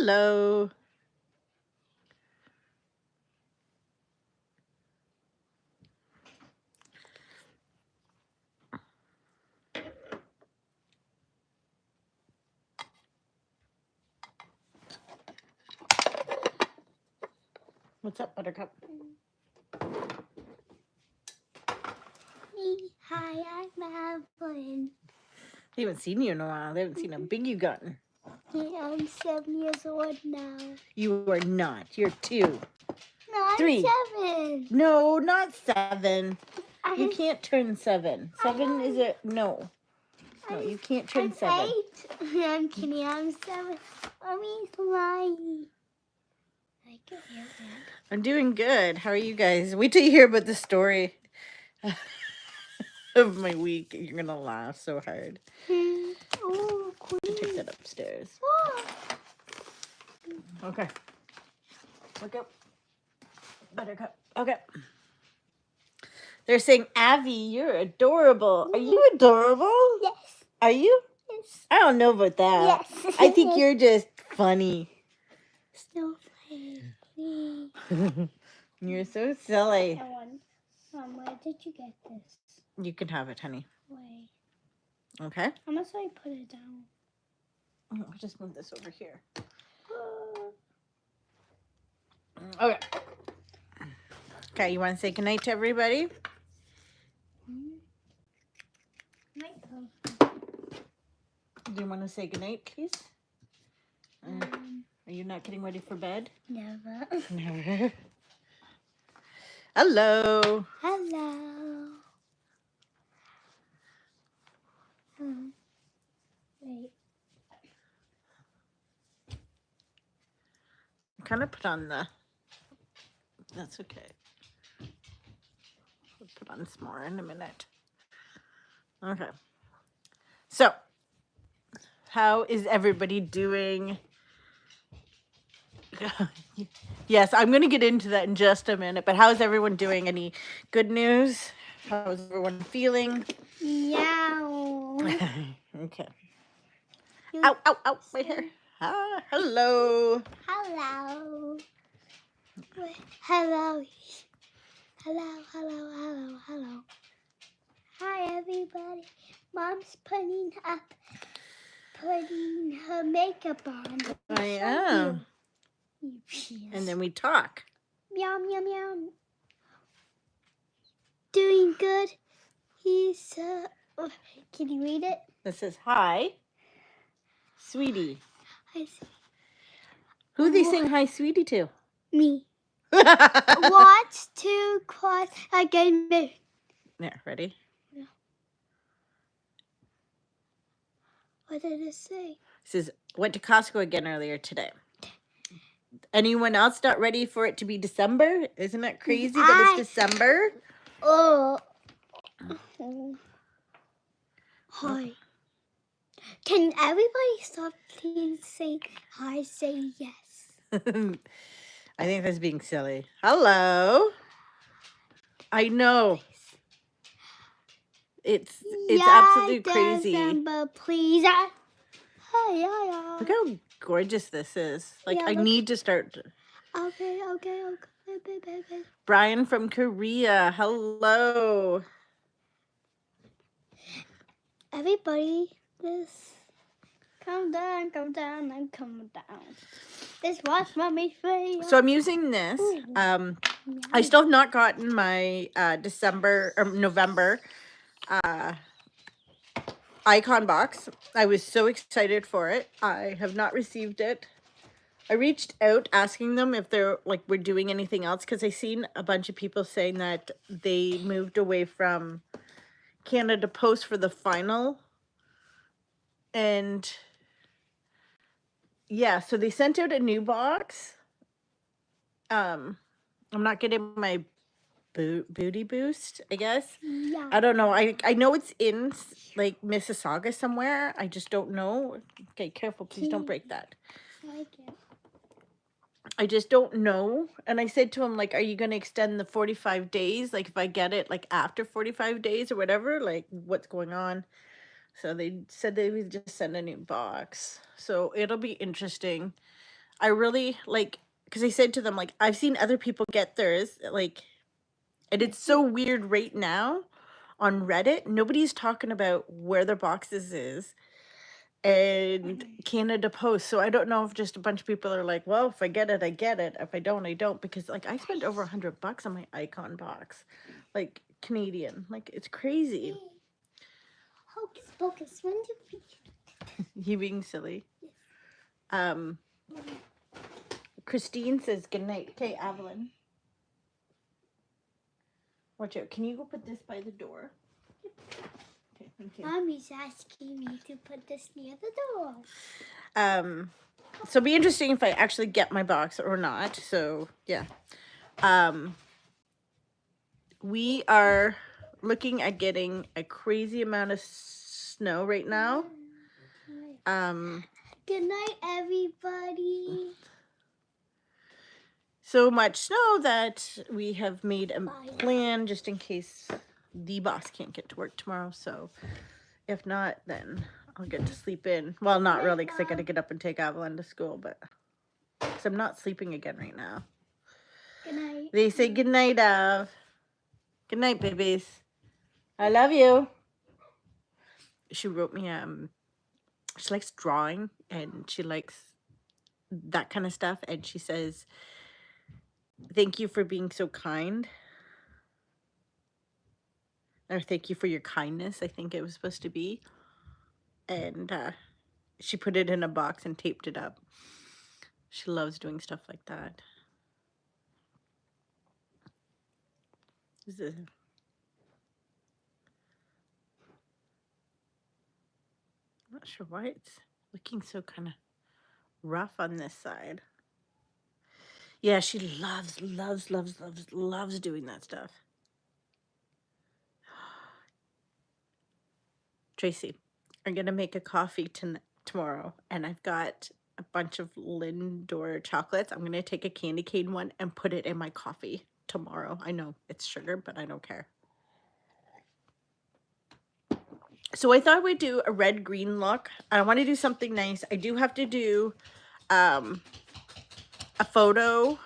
Hello. What's up, Buttercup? Hi, I'm Madeline. They haven't seen you in a while. They haven't seen how big you gotten. I'm 7 years old now. You are not. You're 2. No, I'm 3. 7. No, not 7. You can't turn 7. 7 is a no. No, you can't turn 7. I'm 8. I'm kidding. I'm 7. Mommy's lying. I can hear that. I'm doing good. How are you guys? Wait till you hear about the story of my week. You're gonna laugh so hard. Oh, I'll take that upstairs. Oh. Okay. Look up. Buttercup. Okay. They're saying, Avi, you're adorable. Are you adorable? Yes. Are you? Yes. I don't know about that. Yes. I think you're just funny. Snowflake. You're so silly. Mom, where did you get this? You can have it, honey. Wait. Okay. How much do I put it down? I'll just move this over here. Okay. Okay, you want to say goodnight to everybody? Do you want to say goodnight, please? Are you not getting ready for bed? Never. Never. Hello. Hello. Wait. Kind of put on the. That's okay. We'll put on some more in a minute. Okay. So, how is everybody doing? Yes, I'm going to get into that in just a minute, but how is everyone doing? Any good news? How is everyone feeling? Meow. Okay. Ow, ow, ow, right here. Hello. Hello. Hello. Hello, hello, hello, hello. Hi, everybody. Mom's putting her makeup on. I am. And then we talk. Meow, meow, meow. Doing good. He's, can you read it? This says, hi, sweetie. I see. Who are they saying hi, sweetie, to? Me. Watch to cross again. Yeah, ready? Yeah. What did it say? It says, went to Costco again earlier today. Anyone else not ready for it to be December? Isn't that crazy that it's December? Oh. Hi. Can everybody stop saying hi, say yes? I think that's being silly. Hello. I know. It's absolutely crazy. December, please. Hi. Look how gorgeous this is. Like, Yeah, I need to start. Okay. Brian from Korea. Hello. Everybody, calm down, I'm calm down. This was Mommy's face. So I'm using this. I still have not gotten my November icon box. I was so excited for it. I have not received it. I reached out asking them if they're we're doing anything else, because I seen a bunch of people saying that they moved away from Canada Post for the final. And yeah, so they sent out a new box. I'm not getting my booty boost, I guess. Yeah. I don't know. I know it's in Mississauga somewhere. I just don't know. Okay, careful, please don't break that. I just don't know. And I said to him, are you going to extend the 45 days? If I get it after 45 days or whatever, what's going on? So they said they would just send a new box. So it'll be interesting. I really like, because I said to them, like, I've seen other people get theirs, like, and it's so weird right now on Reddit. Nobody's talking about where their boxes is and Canada Post. So I don't know if just a bunch of people are like, well, if I get it, I get it. If I don't, I don't. Because like I spent over $100 on my Icon box, like Canadian. Like it's crazy. Hocus pocus, when did we... You being silly. Christine says good night. Okay, Evelyn. Watch out. Can you go put this by the door? Okay, thank you. Mommy's asking me to put this near the door. So it'll be interesting if I actually get my box or not. So yeah. We are looking at getting a crazy amount of snow right now. Good night, everybody. So much snow that we have made a plan just in case the boss can't get to work tomorrow. So if not, then I'll get to sleep in. Well, not really, because I got to get up and take Evelyn to school, but because I'm not sleeping again right now. Good night. They say good night, Av. Good night, babies. I love you. She wrote me, she likes drawing and she likes that kind of stuff. And she says, thank you for being so kind. Or thank you for your kindness, I think it was supposed to be. And she put it in a box and taped it up. She loves doing stuff like that. I'm not sure why it's looking so kind of rough on this side. Yeah, she loves doing that stuff. Tracy, I'm going to make a coffee tomorrow, and I've got a bunch of Lindor chocolates. I'm going to take a candy cane one and put it in my coffee tomorrow. I know it's sugar, but I don't care. So I thought we'd do a red-green look. I want to do something nice. I do have to do a photo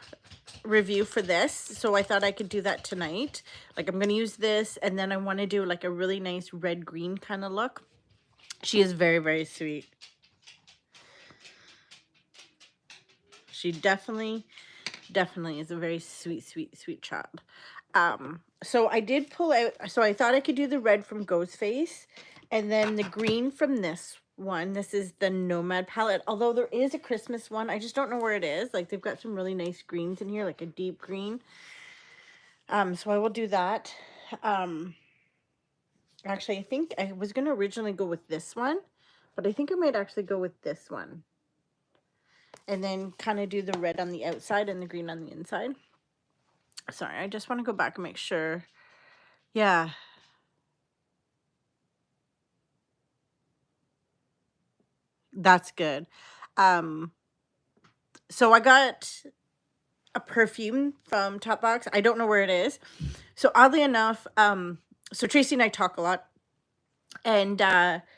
review for this, so I thought I could do that tonight. Like I'm going to use this, and then I want to do like a really nice red-green kind of look. She is very, very sweet. She definitely is a very sweet child. So I did pull out, so I thought I could do the red from Ghostface and then the green from this one. This is the Nomad palette, although there is a Christmas one. I just don't know where it is. Like they've got some really nice greens in here, like a deep green. So I will do that. Actually, I think I was going to originally go with this one, but I think I might actually go with this one. And then kind of do the red on the outside and the green on the inside. Sorry, I just want to go back and make sure. Yeah. That's good. So I got a perfume from Top Box. I don't know where it is. So oddly enough, so Tracy and I talk a lot. And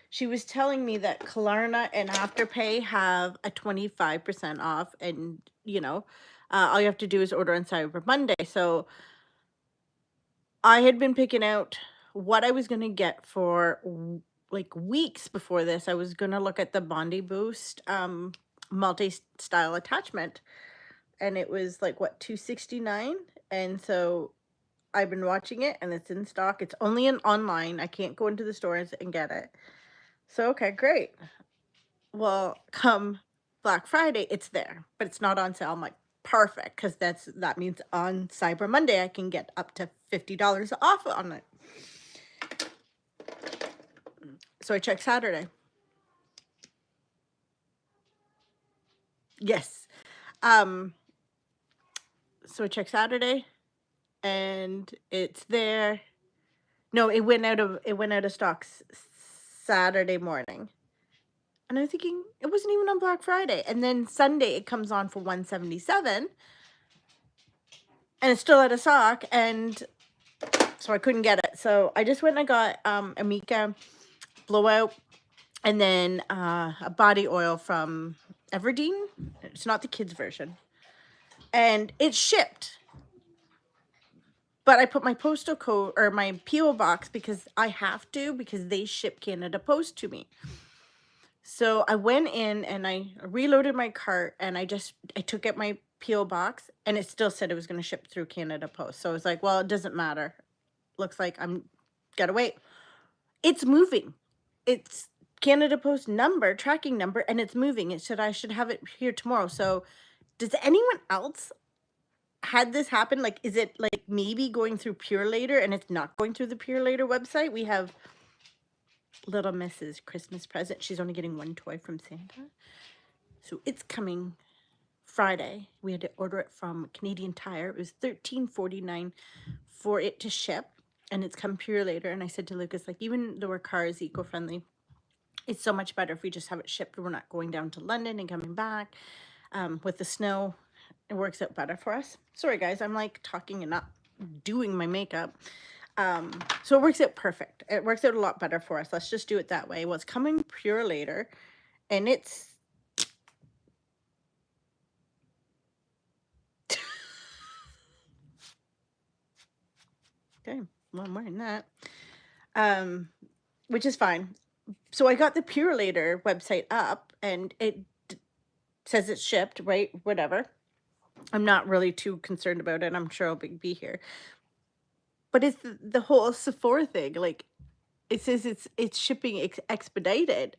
she was telling me that Klarna and Afterpay have a 25% off. And, you know, all you have to do is order on Cyber Monday. So I had been picking out what I was going to get for like weeks before this. I was going to look at the Bondi Boost multi-style attachment. And it was like, what, $269? And so I've been watching it and it's in stock. It's only online. I can't go into the stores and get it. So, okay, great. Well, come Black Friday, it's there, but it's not on sale. I'm like, perfect, because that means on Cyber Monday I can get up to $50 off on it. So I checked Saturday. Yes. So I checked Saturday and it's there. No, it went out of stock Saturday morning. And I was thinking it wasn't even on Black Friday. And then Sunday it comes on for $177. And it's still out of stock, and so I couldn't get it. So I just went and I got a Mika blowout and then a body oil from Everdeen. It's not the kids version. And it's shipped. But I put my postal code or my PO box because I have to, because they ship Canada Post to me. So I went in and I reloaded my cart and I took out my PO box and it still said it was going to ship through Canada Post. So I was like, well, it doesn't matter. Looks like I'm gotta wait. It's moving. It's Canada Post number, tracking number, and it's moving. It said I should have it here tomorrow. So does anyone else had this happen? Like, is it like maybe going through Pure Later and it's not going through the Pure Later website? We have Little Mrs. Christmas present. She's only getting one toy from Santa. So it's coming Friday. We had to order it from Canadian Tire. It was $13.49 for it to ship, and it's come Pure Later. And I said to Lucas, like, even though our car is eco-friendly, it's so much better if we just have it shipped. We're not going down to London and coming back. With the snow, it works out better for us. Sorry, guys, I'm like talking and not doing my makeup. So it works out perfect. It works out a lot better for us. Let's just do it that way. Well, it's coming Pure Later, and it's okay. Well, I'm wearing that, which is fine. So I got the Pure Later website up, and it says it's shipped, right? Whatever. I'm not really too concerned about it. I'm sure I'll be here. But it's the whole Sephora thing. Like, it says it's shipping expedited.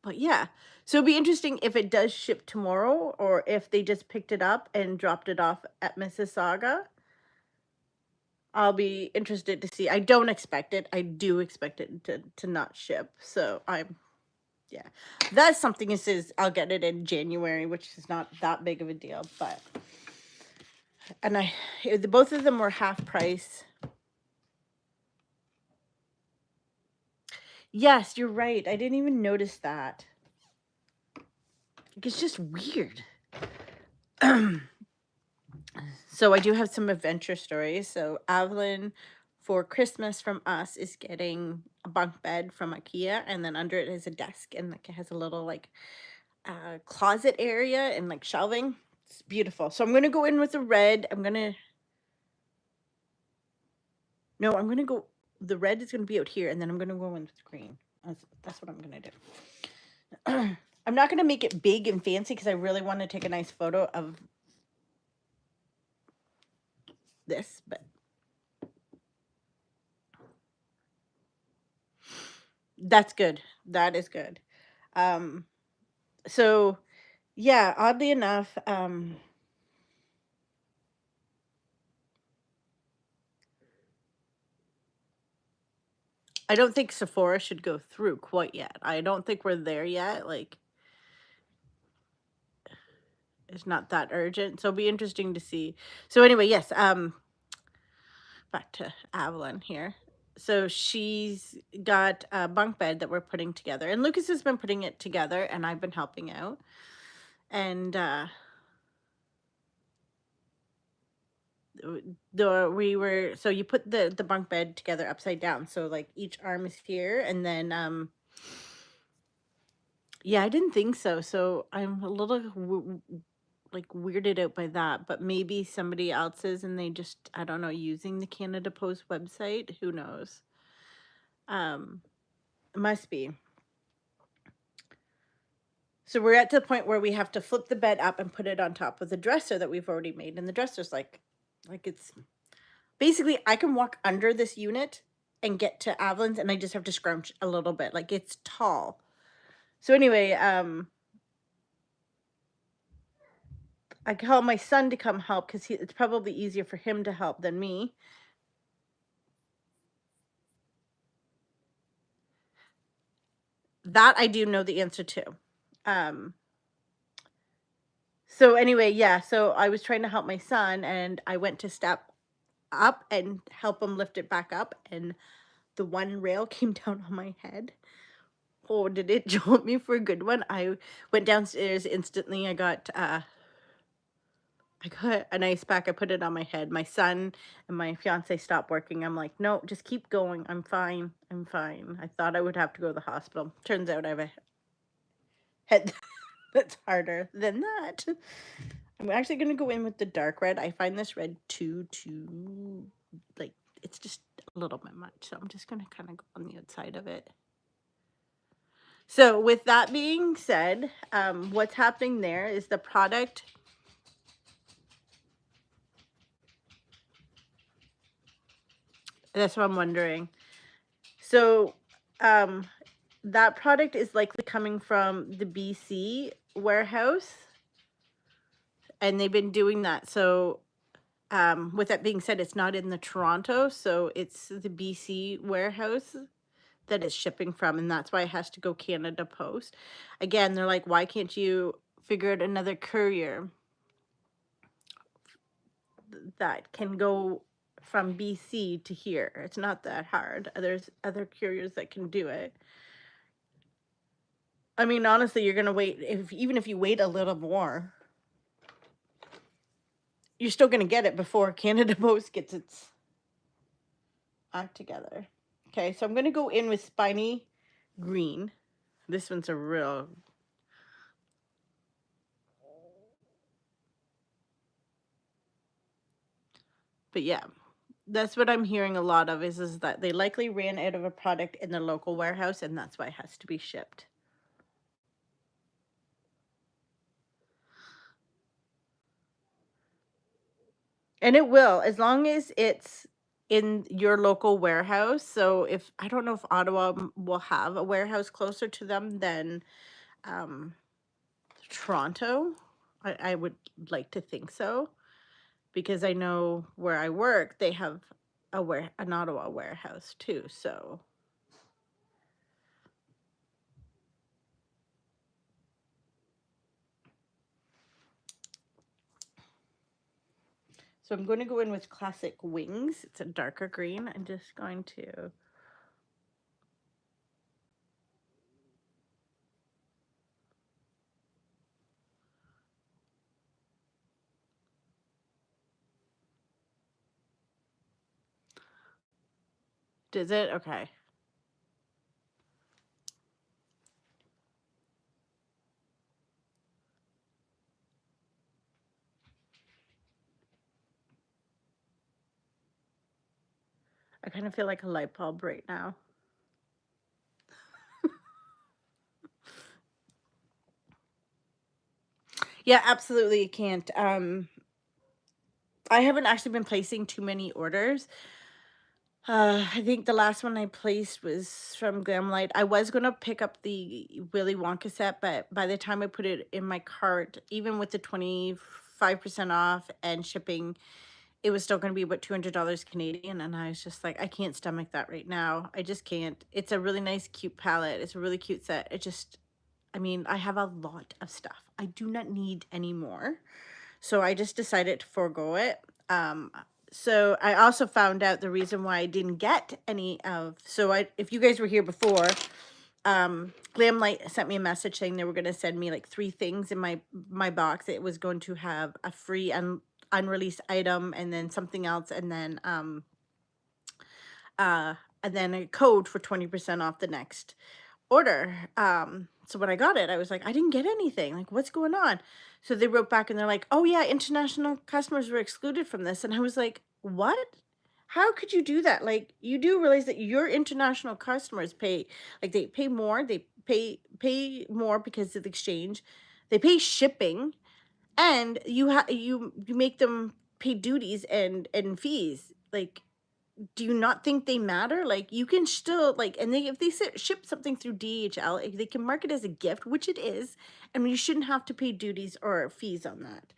But yeah. So it'd be interesting if it does ship tomorrow or if they just picked it up and dropped it off at Mississauga. I'll be interested to see. I don't expect it. I do expect it to not ship. So yeah. That's something it says I'll get it in January, which is not that big of a deal. But, and both of them were half price. Yes, you're right. I didn't even notice that. It's just weird. So I do have some adventure stories. So Evelyn, for Christmas from us, is getting a bunk bed from IKEA, and then under it is a desk, and like it has a little like closet area and like shelving. It's beautiful. So I'm gonna go in with the red. I'm gonna go. The red is gonna be out here, and then I'm gonna go in with green. That's what I'm gonna do. I'm not gonna make it big and fancy because I really want to take a nice photo of this, but that's good. That is good. So yeah, oddly enough, I don't think Sephora should go through quite yet. I don't think we're there yet. Like, it's not that urgent. So it'll be interesting to see. So anyway, yes, back to Avalon here. So she's got a bunk bed that we're putting together, and Lucas has been putting it together, and I've been helping out. And so you put the bunk bed together upside down, so like each arm is here, and then yeah, I didn't think so. So I'm a little like weirded out by that, but maybe somebody else is, and they just, I don't know, using the Canada Post website. Who knows? It must be. So we're at the point where we have to flip the bed up and put it on top of the dresser that we've already made, and the dresser's like it's basically I can walk under this unit and get to Avalon's, and I just have to scrunch a little bit. Like, it's tall. So anyway, I call my son to come help because it's probably easier for him to help than me. That I do know the answer to. So anyway, yeah, so I was trying to help my son, and I went to step up and help him lift it back up, and the one rail came down on my head. Oh, did it jolt me for a good one? I went downstairs instantly. I got an ice pack. I put it on my head. My son and my fiance stopped working. I'm like, no, just keep going. I'm fine. I'm fine. I thought I would have to go to the hospital. Turns out I have a head that's harder than that. I'm actually going to go in with the dark red. I find this red too, like, it's just a little bit much. So I'm just going to kind of go on the outside of it. So with that being said, what's happening there is the product. That's what I'm wondering. So that product is likely coming from the BC warehouse. And they've been doing that. So with that being said, it's not in the Toronto. So it's the BC warehouse that it's shipping from. And that's why it has to go Canada Post. Again, they're like, why can't you figure out another courier that can go from BC to here? It's not that hard. There's other couriers that can do it. I mean, honestly, you're gonna wait. Even if you wait a little more, you're still gonna get it before Canada Post gets its act together. Okay, so I'm gonna go in with Spiny Green. This one's a real. But yeah, that's what I'm hearing a lot of is that they likely ran out of a product in their local warehouse and that's why it has to be shipped. And it will, as long as it's in your local warehouse. So if I don't know if Ottawa will have a warehouse closer to them than Toronto. I would like to think so, because I know where I work, they have an Ottawa warehouse too. So I'm going to go in with Classic Wings. It's a darker green. I'm just going to. Does it? Okay. I kind of feel like a light bulb right now. Yeah, absolutely. You can't. I haven't actually been placing too many orders. I think the last one I placed was from Glamlight. I was gonna pick up the Willy Wonka set, but by the time I put it in my cart, even with the 25% off and shipping, it was still gonna be about $200 Canadian, and I was just like, I can't stomach that right now. I just can't. It's a really nice, cute palette. It's a really cute set. It just, I mean, I have a lot of stuff. I do not need any more. So I just decided to forego it. So I also found out the reason why I didn't get any of, if you guys were here before, Glamlight sent me a message saying they were going to send me like 3 things in my box. It was going to have a free unreleased item and then something else, and then a code for 20% off the next order. So when I got it, I was like, I didn't get anything. Like, what's going on? So they wrote back and they're like, oh yeah, international customers were excluded from this. And I was like, what? How could you do that? Like, you do realize that your international customers pay, like, they pay more. They pay more because of the exchange. They pay shipping, and you make them pay duties and fees. Like, do you not think they matter? Like, you can still, like, and if they ship something through DHL, they can mark it as a gift, which it is, and you shouldn't have to pay duties or fees on that.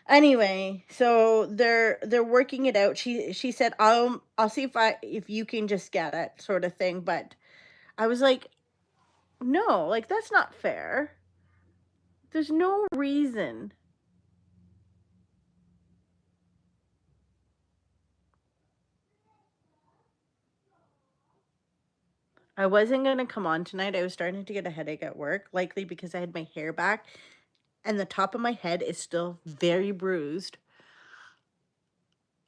Anyway, so they're working it out. She said, I'll see if you can just get it, sort of thing. But I was like, no, like, that's not fair. There's no reason. I wasn't going to come on tonight. I was starting to get a headache at work, likely because I had my hair back and the top of my head is still very bruised.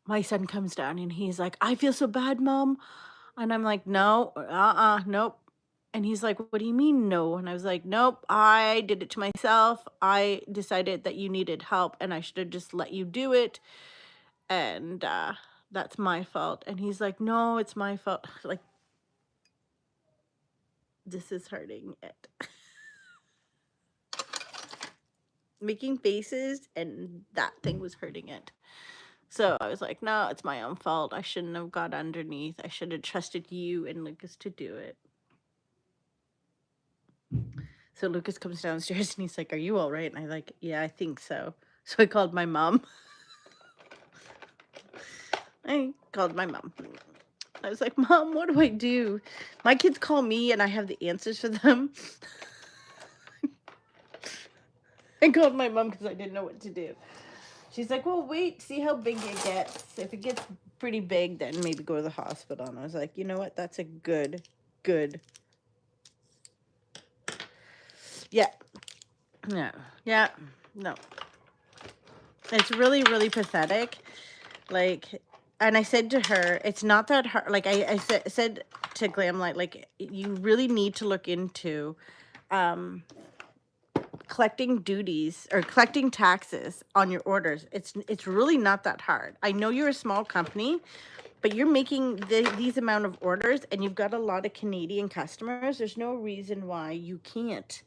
My son comes down and he's like, I feel so bad, Mom. And I'm like, no, nope. And he's like, what do you mean no? And I was like, nope, I did it to myself. I decided that you needed help and I should have just let you do it. And that's my fault. And he's like, no, it's my fault. Like, this is hurting it. Making faces and that thing was hurting it. So I was like, no, it's my own fault. I shouldn't have got underneath. I should have trusted you and Lucas to do it. So Lucas comes downstairs and he's like, are you all right? And I'm like, yeah, I think so. So I called my mom. I was like, Mom, what do I do? My kids call me and I have the answers for them. I called my mom because I didn't know what to do. She's like, well, wait, see how big it gets. If it gets pretty big, then maybe go to the hospital. And I was like, you know what? That's a good. Yeah. No. Yeah. No. It's really, really pathetic. Like, and I said to her, it's not that hard. Like, I said to Glamlight, like, you really need to look into collecting duties or collecting taxes on your orders. It's really not that hard. I know you're a small company, but you're making these amount of orders and you've got a lot of Canadian customers. There's no reason why you can't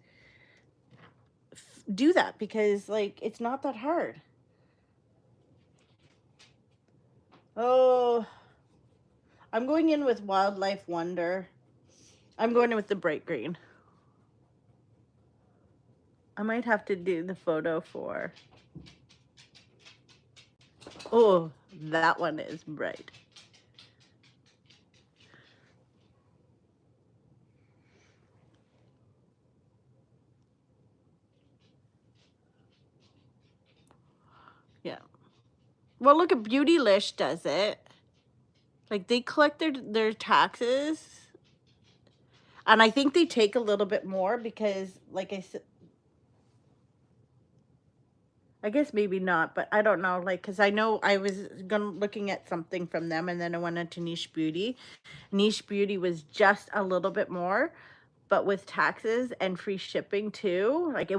do that because, like, it's not that hard. Oh, I'm going in with Wildlife Wonder. I'm going in with the bright green. I might have to do the photo for... Oh, that one is bright. Yeah. Well, look at Beautylish does it. Like, they collect their taxes. And I think they take a little bit more because, like I said, I guess maybe not, but I don't know. Like, because I know I was looking at something from them and then I went into Niche Beauty. Niche Beauty was just a little bit more, but with taxes and free shipping too. Like,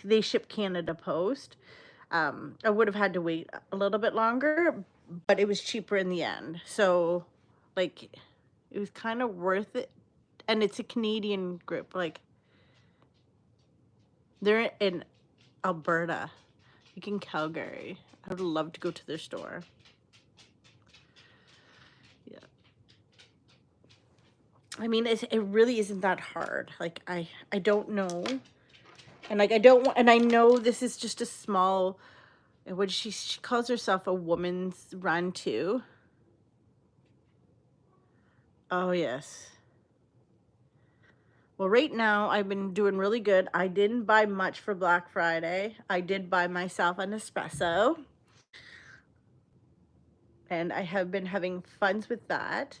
they ship Canada Post. I would have had to wait a little bit longer, but it was cheaper in the end. So, like, it was kind of worth it. And it's a Canadian group. Like, they're in Alberta, like in Calgary. I would love to go to their store. Yeah. I mean, it really isn't that hard. Like, I don't know. And, like, I don't want, and I know this is just a small, what she calls herself a woman's run too. Oh, yes. Well, right now, I've been doing really good. I didn't buy much for Black Friday. I did buy myself an espresso. And I have been having fun with that.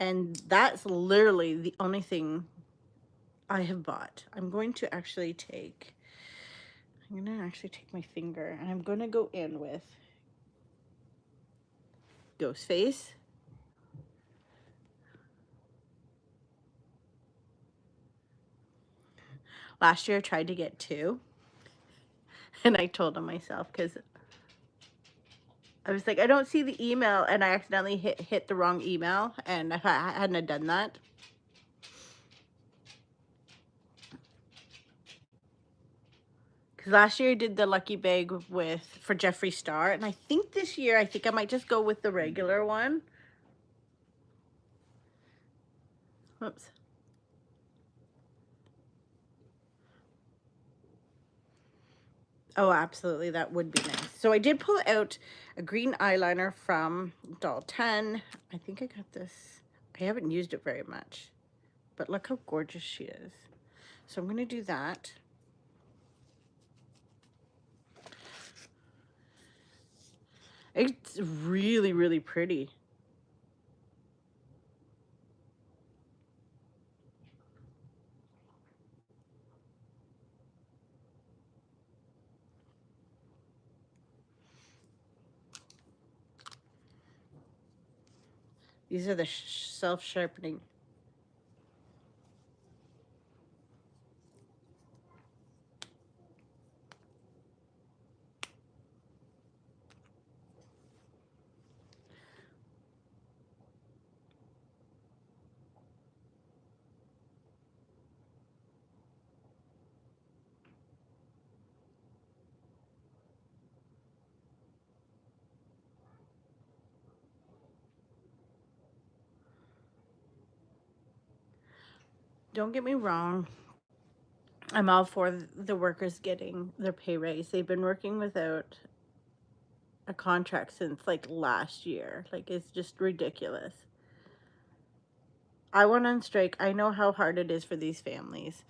And that's literally the only thing I have bought. I'm going to actually take my finger and I'm going to go in with Ghostface. Last year I tried to get 2 and I told on myself because I was like, I don't see the email, and I accidentally hit the wrong email, and if I hadn't done that. Because last year I did the lucky bag for Jeffree Star, and I think this year I might just go with the regular one. Whoops. Oh, absolutely. That would be nice. So I did pull out a green eyeliner from Doll 10. I think I got this. I haven't used it very much, but look how gorgeous she is. So I'm going to do that. It's really, really pretty. These are the self-sharpening. Don't get me wrong. I'm all for the workers getting their pay raise. They've been working without a contract since like last year. Like, it's just ridiculous. I went on strike. I know how hard it is for these families.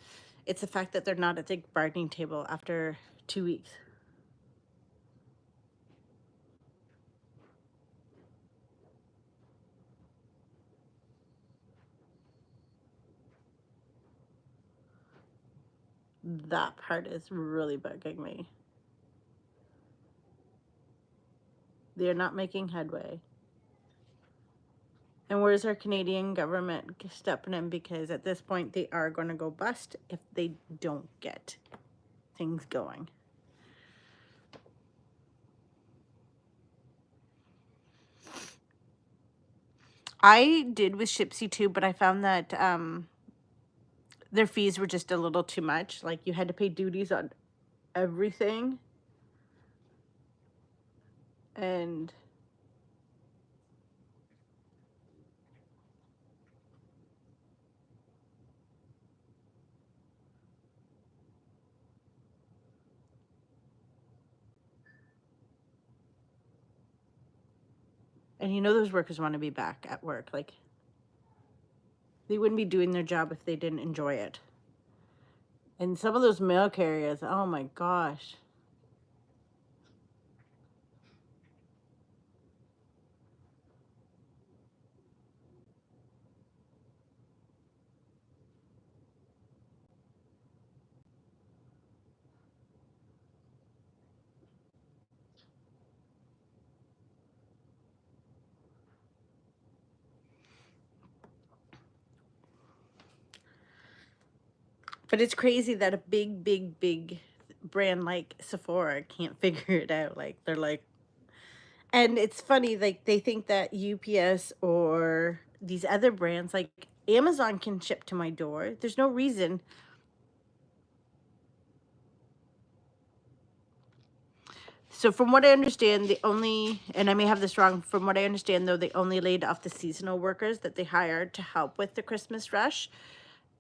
It's the fact that they're not at the bargaining table after 2 weeks. That part is really bugging me. They're not making headway. And where's our Canadian government stepping in? Because at this point, they are going to go bust if they don't get things going. I did with Shipsy too, but I found that their fees were just a little too much. Like, you had to pay duties on everything. And you know those workers want to be back at work. Like, they wouldn't be doing their job if they didn't enjoy it. And some of those mail carriers, oh my gosh. But it's crazy that a big brand like Sephora can't figure it out. Like, they're like, and it's funny, like, they think that UPS or these other brands, like Amazon, can ship to my door. There's no reason. So from what I understand, and I may have this wrong, from what I understand though, they only laid off the seasonal workers that they hired to help with the Christmas rush.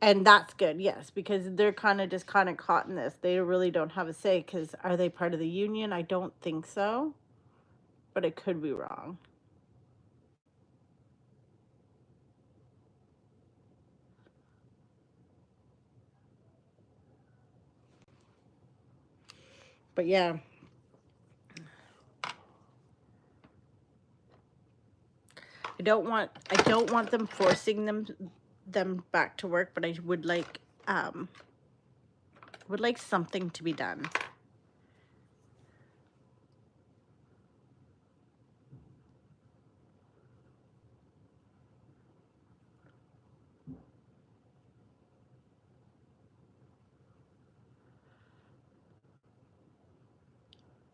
And that's good, yes, because they're kind of caught in this. They really don't have a say, because are they part of the union? I don't think so, but I could be wrong. But yeah. I don't want them forcing them back to work, but I would like something to be done.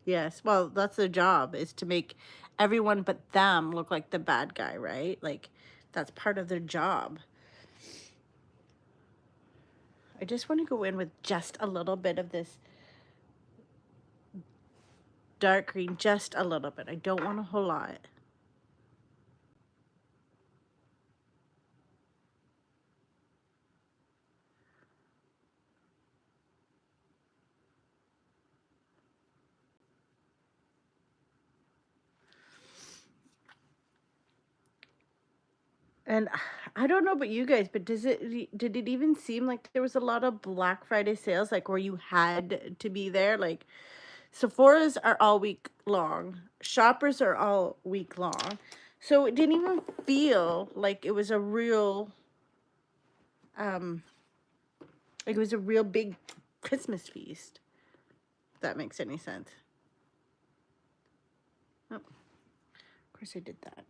Yes, well, that's their job, is to make everyone but them look like the bad guy, right? Like, that's part of their job. I just want to go in with just a little bit of this dark green, just a little bit. I don't want a whole lot. And I don't know about you guys, but did it even seem like there was a lot of Black Friday sales, like where you had to be there? Like, Sephora's are all week long. Shoppers are all week long. So it didn't even feel like it was a real um like it was a real big Christmas feast. If that makes any sense. Oh, of course I did that.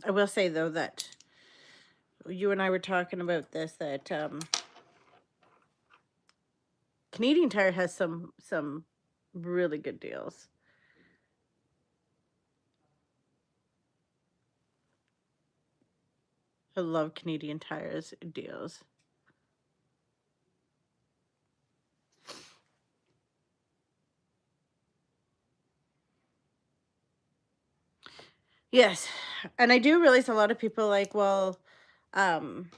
I will say though that you and I were talking about this, that Canadian Tire has some really good deals. I love Canadian Tire's deals. Yes, and I do realize a lot of people like, well, um,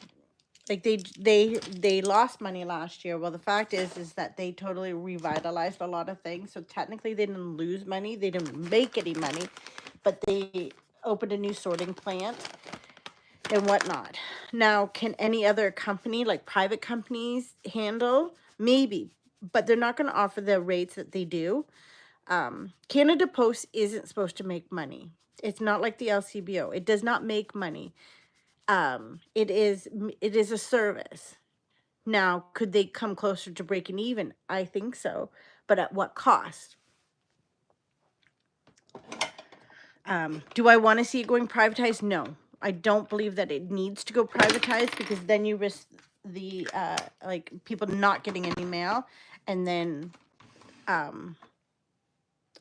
like they lost money last year. Well, the fact is that they totally revitalized a lot of things. So technically, they didn't lose money. They didn't make any money, but they opened a new sorting plant and whatnot. Now, can any other company, like private companies, handle? Maybe, but they're not going to offer the rates that they do. Canada Post isn't supposed to make money. It's not like the LCBO. It does not make money. It is a service. Now, could they come closer to breaking even? I think so, but at what cost? Do I want to see it going privatized? No, I don't believe that it needs to go privatized, because then you risk the like people not getting any mail, and then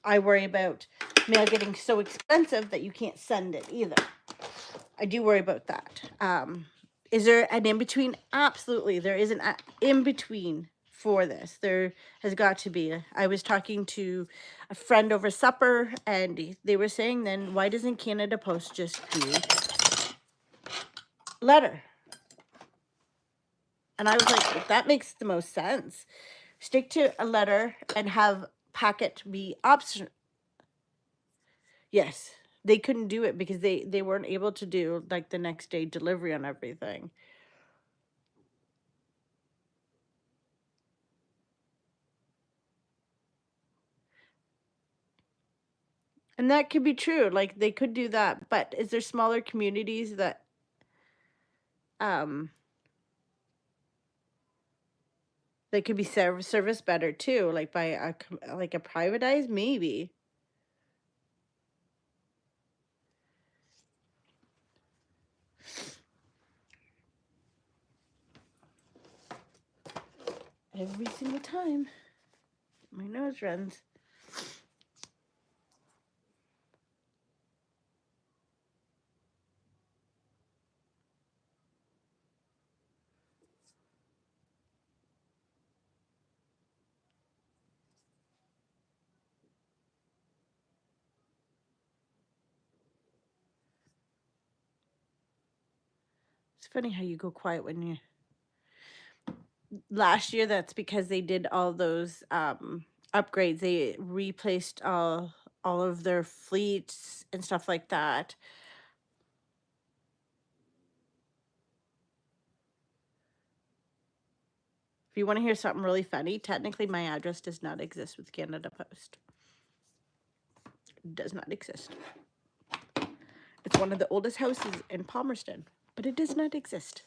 I worry about mail getting so expensive that you can't send it either. I do worry about that. Is there an in-between? Absolutely. There is an in-between for this. There has got to be. I was talking to a friend over supper, and they were saying, then why doesn't Canada Post just do letter? And I was like, that makes the most sense. Stick to a letter and have packet be optional. Yes, they couldn't do it because they weren't able to do like the next day delivery on everything. And that could be true. Like they could do that, but is there smaller communities that um they could be serviced better too, like by like a privatized maybe. Every single time my nose runs. It's funny how you go quiet when you last year. That's because they did all those upgrades. They replaced all of their fleets and stuff like that. If you want to hear something really funny, technically my address does not exist with Canada Post. It does not exist. It's one of the oldest houses in Palmerston, but it does not exist.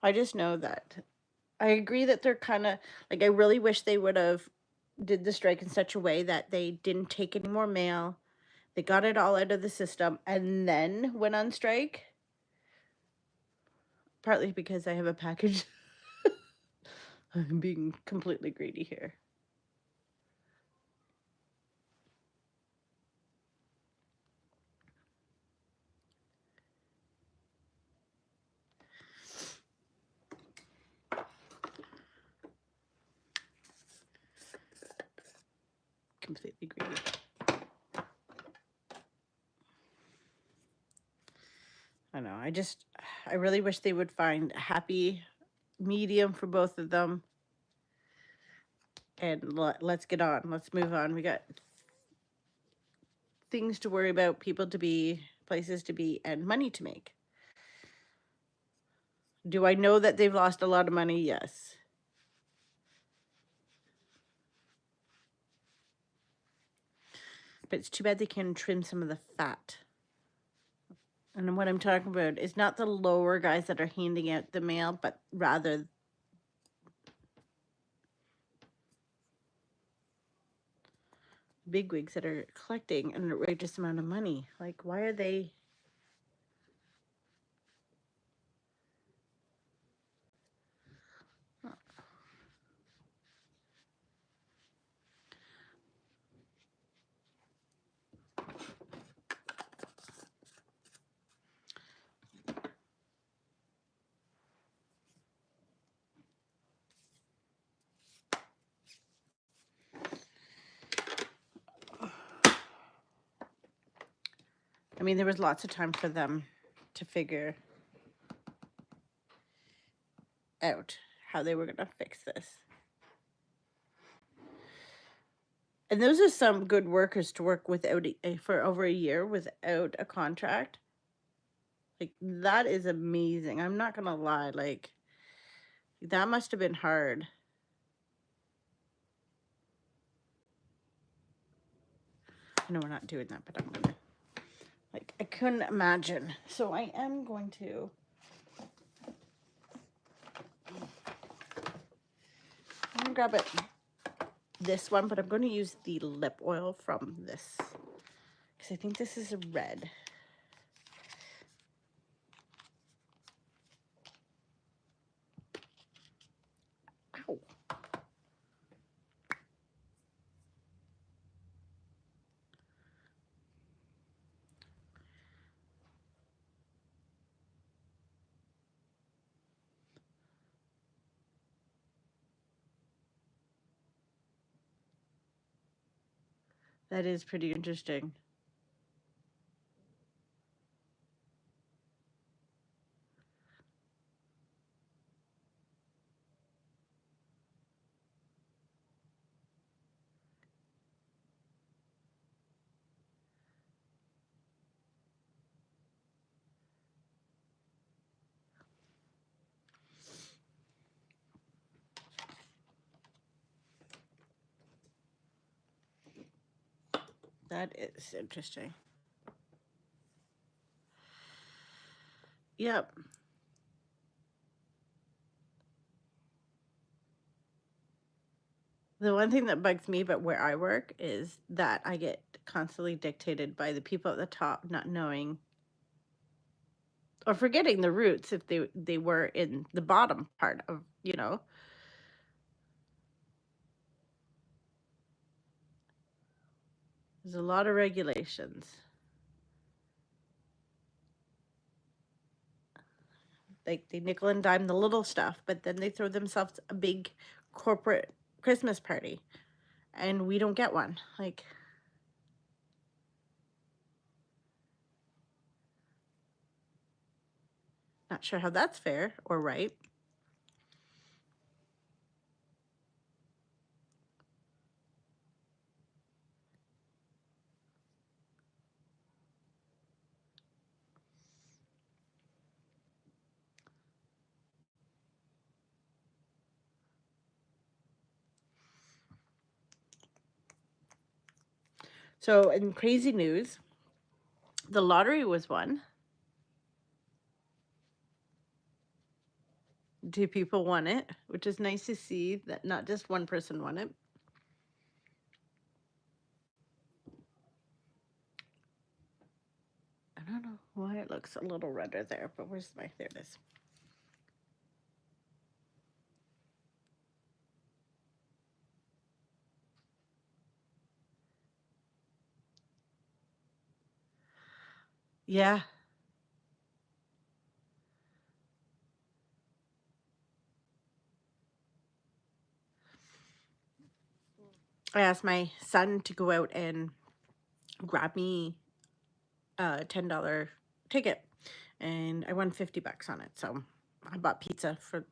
I just know that I agree that they're kind of like, I really wish they would have did the strike in such a way that they didn't take any more mail. They got it all out of the system and then went on strike. Partly because I have a package. I'm being completely greedy here. Completely greedy. I know. I really wish they would find a happy medium for both of them. And let's get on. Let's move on. We got things to worry about, people to be, places to be, and money to make. Do I know that they've lost a lot of money? Yes. But it's too bad they can't trim some of the fat. And what I'm talking about is not the lower guys that are handing out the mail, but rather bigwigs that are collecting an outrageous amount of money. Like, why are they? I mean, there was lots of time for them to figure out how they were going to fix this. And those are some good workers to work without for over a year without a contract. Like, that is amazing. I'm not going to lie. Like, that must have been hard. I know we're not doing that, but I'm going to. Like, I couldn't imagine. So I am going to. I'm going to grab this one, but I'm going to use the lip oil from this. Because I think this is a red. Ow. That is pretty interesting. That is interesting. Yep. The one thing that bugs me about where I work is that I get constantly dictated by the people at the top not knowing or forgetting the roots if they were in the bottom part of, you know. There's a lot of regulations. Like, they nickel and dime the little stuff, but then they throw themselves a big corporate Christmas party and we don't get one. Like, not sure how that's fair or right. So, in crazy news, the lottery was won. 2 people won it, which is nice to see that not just one person won it. I don't know why it looks a little redder there, but where's my, there it is. Yeah. I asked my son to go out and grab me a $10 ticket, and I won $50 on it. So I bought pizza for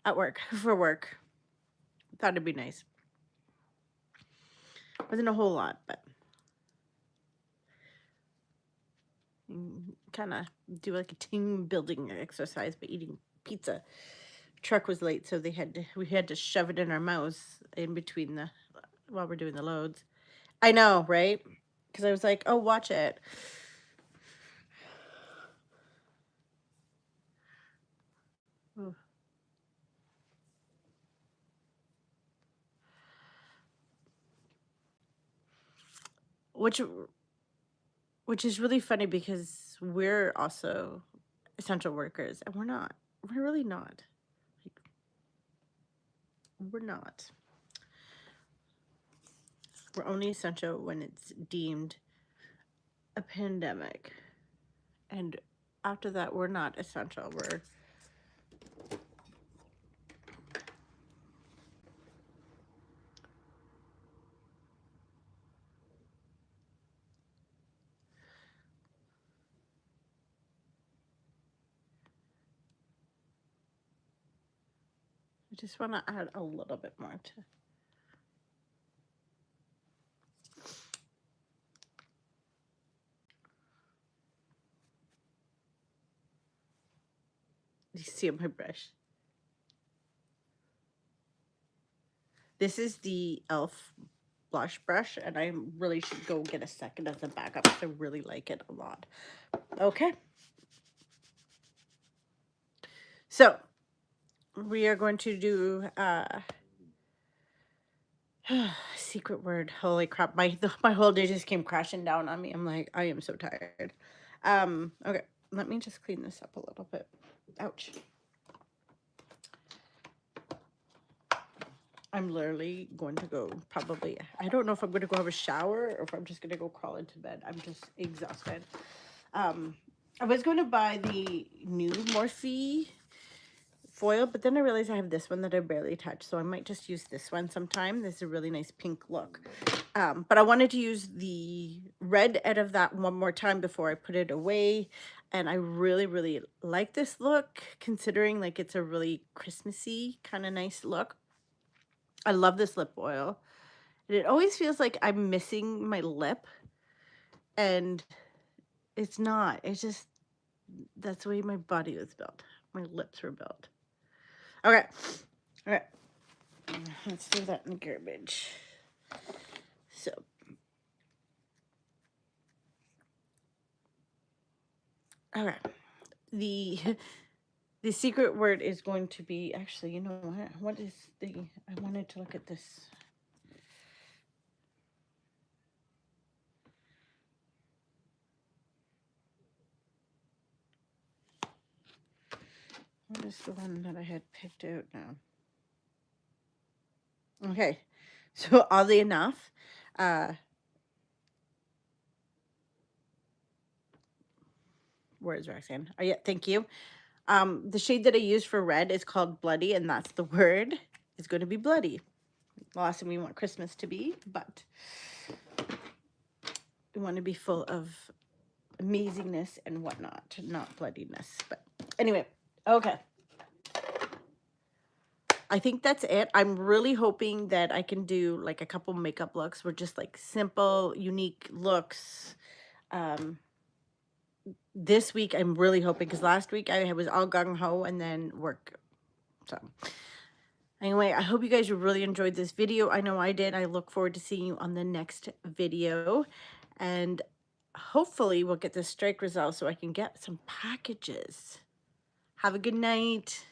at work for work. Thought it'd be nice. Wasn't a whole lot, but kind of do like a team building exercise by eating pizza. Truck was late, so we had to shove it in our mouths in between the while we're doing the loads. I know, right? Because I was like, oh, watch it. Ooh. Which which is really funny because we're also essential workers, and we're not. We're really not. Like, we're not. We're only essential when it's deemed a pandemic. And after that, we're not essential. I just want to add a little bit more to. You see on my brush. This is the E.L.F. blush brush, and I really should go get a second as a backup because I really like it a lot. Okay. So, we are going to do secret word. Holy crap. My whole day just came crashing down on me. I'm like, I am so tired. Okay. Let me just clean this up a little bit. Ouch. I'm literally going to go probably, I don't know if I'm going to go have a shower or if I'm just going to go crawl into bed. I'm just exhausted. I was going to buy the new Morphe foil, but then I realized I have this one that I barely touch, so I might just use this one sometime. This is a really nice pink look. But I wanted to use the red out of that one more time before I put it away, and I really, really like this look, considering like it's a really Christmassy kind of nice look. I love this lip oil. And it always feels like I'm missing my lip, and it's not. It's just, that's the way my body was built. My lips were built. Okay. Okay. Let's do that in the garbage. So. Okay. The secret word is going to be, actually, you know what is I wanted to look at this. What is the one that I had picked out now? Okay. So oddly enough, where is Roxanne? Oh yeah, thank you. The shade that I use for red is called Bloody, and that's the word. It's going to be bloody. The last thing we want Christmas to be, but we want to be full of amazingness and whatnot, not bloodiness. But anyway, okay. I think that's it. I'm really hoping that I can do like a couple makeup looks where just like simple, unique looks. This week I'm really hoping, because last week I was all gung-ho and then work. So anyway, I hope you guys really enjoyed this video. I know I did. I look forward to seeing you on the next video. And hopefully we'll get this strike resolved so I can get some packages. Have a good night.